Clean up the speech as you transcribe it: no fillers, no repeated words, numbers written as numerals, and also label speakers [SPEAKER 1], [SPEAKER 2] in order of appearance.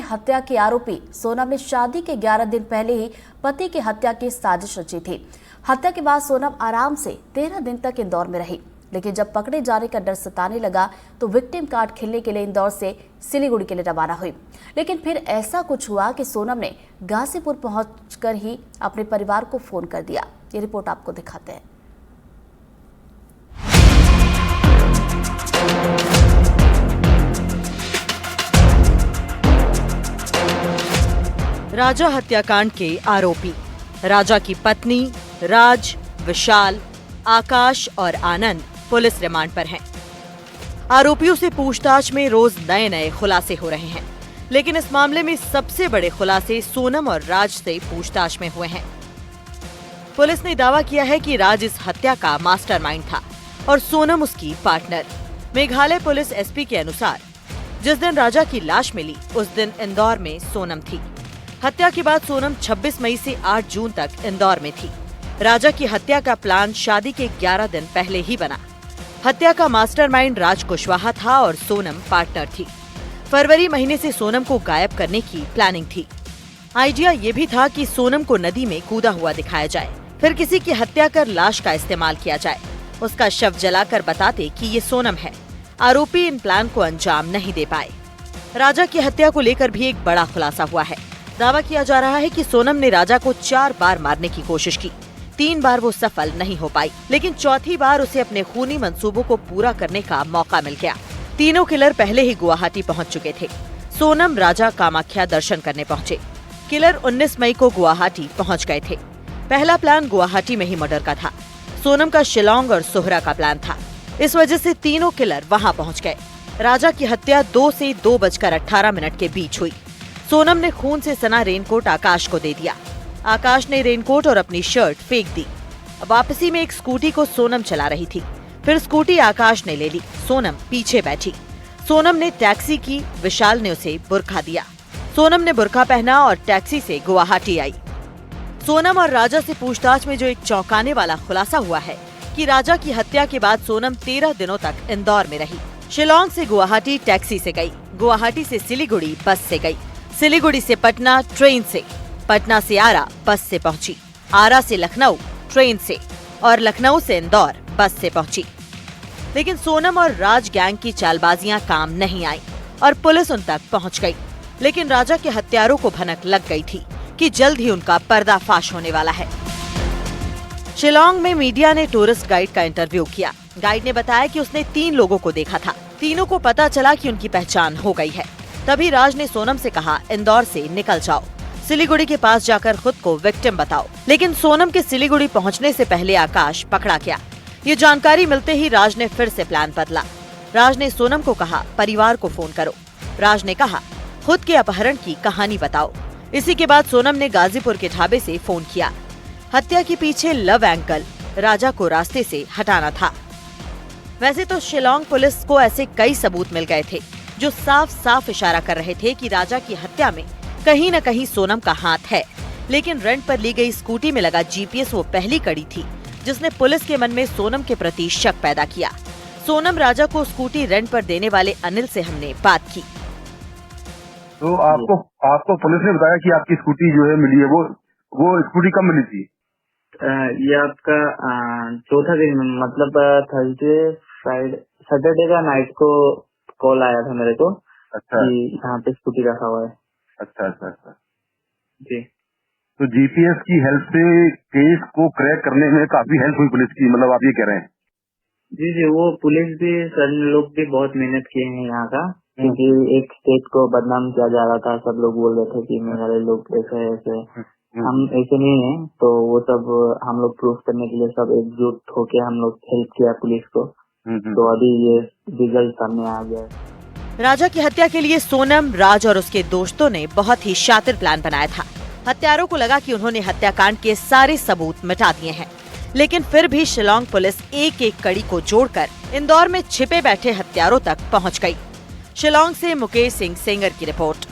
[SPEAKER 1] हत्या के आरोपी सोनम ने शादी के 11 दिन पहले ही पति की हत्या की साजिश रची थी। हत्या के बाद सोनम आराम से 13 दिन तक इंदौर में रही, लेकिन जब पकड़े जाने का डर सताने लगा तो विक्टिम कार्ड खेलने के लिए इंदौर से सिलीगुड़ी के लिए रवाना हुई। लेकिन फिर ऐसा कुछ हुआ कि सोनम ने गाजीपुर पहुंचकर ही अपने परिवार को फोन कर दिया। ये रिपोर्ट आपको दिखाते हैं।
[SPEAKER 2] राजा हत्याकांड के आरोपी राजा की पत्नी राज, विशाल, आकाश और आनंद पुलिस रिमांड पर हैं। आरोपियों से पूछताछ में रोज नए नए खुलासे हो रहे हैं, लेकिन इस मामले में सबसे बड़े खुलासे सोनम और राज से पूछताछ में हुए हैं। पुलिस ने दावा किया है कि राज इस हत्या का मास्टरमाइंड था और सोनम उसकी पार्टनर। मेघालय पुलिस एसपी के अनुसार जिस दिन राजा की लाश मिली उस दिन इंदौर में सोनम थी। हत्या के बाद सोनम 26 मई से 8 जून तक इंदौर में थी। राजा की हत्या का प्लान शादी के 11 दिन पहले ही बना। हत्या का मास्टरमाइंड राज कुशवाहा था और सोनम पार्टनर थी। फरवरी महीने से सोनम को गायब करने की प्लानिंग थी। आइडिया ये भी था कि सोनम को नदी में कूदा हुआ दिखाया जाए, फिर किसी की हत्या कर लाश का इस्तेमाल किया जाए, उसका शव जलाकर बताते कि ये सोनम है। आरोपी इन प्लान को अंजाम नहीं दे पाए। राजा की हत्या को लेकर भी एक बड़ा खुलासा हुआ है। दावा किया जा रहा है कि सोनम ने राजा को 4 बार मारने की कोशिश की। 3 बार वो सफल नहीं हो पाई, लेकिन चौथी बार उसे अपने खूनी मंसूबों को पूरा करने का मौका मिल गया। तीनों किलर पहले ही गुवाहाटी पहुंच चुके थे। सोनम, राजा कामाख्या दर्शन करने पहुंचे। किलर 19 मई को गुवाहाटी पहुंच गए थे। पहला प्लान गुवाहाटी में ही मर्डर का था। सोनम का शिलोंग और सोहरा का प्लान था। इस वजह से तीनों किलर वहां पहुंच गए। राजा की हत्या 2 से 2:18 के बीच हुई। सोनम ने खून से सना रेनकोट आकाश को दे दिया। आकाश ने रेनकोट और अपनी शर्ट फेंक दी। वापसी में एक स्कूटी को सोनम चला रही थी, फिर स्कूटी आकाश ने ले ली। सोनम पीछे बैठी। सोनम ने टैक्सी की, विशाल ने उसे बुर्का दिया। सोनम ने बुर्का पहना और टैक्सी से गुवाहाटी आई। सोनम और राजा से पूछताछ में जो एक चौंकाने वाला खुलासा हुआ है कि राजा की हत्या के बाद सोनम 13 दिनों तक इंदौर में रही। शिलोंग से गुवाहाटी टैक्सी से गई, गुवाहाटी से सिलीगुड़ी बस से गई, सिलीगुड़ी से पटना ट्रेन से, पटना से आरा बस से पहुंची, आरा से लखनऊ ट्रेन से और लखनऊ से इंदौर बस से पहुंची। लेकिन सोनम और राज गैंग की चालबाजियां काम नहीं आई और पुलिस उन तक पहुंच गई। लेकिन राजा के हत्यारों को भनक लग गई थी कि जल्द ही उनका पर्दाफाश होने वाला है। शिलोंग में मीडिया ने टूरिस्ट गाइड का इंटरव्यू किया। गाइड ने बताया कि उसने 3 लोगों को देखा था। तीनों को पता चला कि उनकी पहचान हो गई है। तभी राज ने सोनम से कहा, इंदौर से निकल जाओ, सिलीगुड़ी के पास जाकर खुद को विक्टिम बताओ। लेकिन सोनम के सिलीगुड़ी पहुंचने से पहले आकाश पकड़ा गया। ये जानकारी मिलते ही राज ने फिर से प्लान बदला। राज ने सोनम को कहा, परिवार को फोन करो। राज ने कहा, खुद के अपहरण की कहानी बताओ। इसी के बाद सोनम ने गाजीपुर के ढाबे से फोन किया। हत्या के पीछे लव एंगल राजा को रास्ते से हटाना था। वैसे तो शिलोंग पुलिस को ऐसे कई सबूत मिल गए थे जो साफ साफ इशारा कर रहे थे कि राजा की हत्या में कहीं न कहीं सोनम का हाथ है। लेकिन रेंट पर ली गई स्कूटी में लगा जीपीएस वो पहली कड़ी थी जिसने पुलिस के मन में सोनम के प्रति शक पैदा किया। सोनम, राजा को स्कूटी रेंट पर देने वाले अनिल से हमने बात की।
[SPEAKER 3] तो आपको पुलिस ने बताया कि आपकी स्कूटी जो है मिली है, वो स्कूटी कब मिली थी?
[SPEAKER 4] ये आपका चौथा दिन, मतलब थर्सडे, फ्राइडे, सैटरडे का नाइट को कॉल आया था मेरे को। अच्छा। कि यहाँ पे स्कूटी रखा हुआ है। अच्छा जी।
[SPEAKER 3] तो जीपीएस की हेल्प से केस को क्रैक करने में काफी हेल्प हुई पुलिस की, मतलब आप ये कह रहे हैं?
[SPEAKER 4] जी, वो पुलिस भी, सर लोग भी बहुत मेहनत किए हैं यहाँ का, क्योंकि एक स्टेट को बदनाम किया जा रहा था। सब लोग बोल रहे थे कि मेघालय लोग ऐसे ऐसे, हम ऐसे नहीं है। तो वो सब हम लोग प्रूफ करने के लिए सब एकजुट होके हम लोग हेल्प किया पुलिस को। तो अभी ये रिजल्ट सामने आ गया है।
[SPEAKER 2] राजा की हत्या के लिए सोनम, राज और उसके दोस्तों ने बहुत ही शातिर प्लान बनाया था। हत्यारों को लगा कि उन्होंने हत्याकांड के सारे सबूत मिटा दिए हैं, लेकिन फिर भी शिलोंग पुलिस एक एक कड़ी को जोड़कर इंदौर में छिपे बैठे हत्यारों तक पहुंच गई। शिलोंग से मुकेश सिंह सेंगर की रिपोर्ट।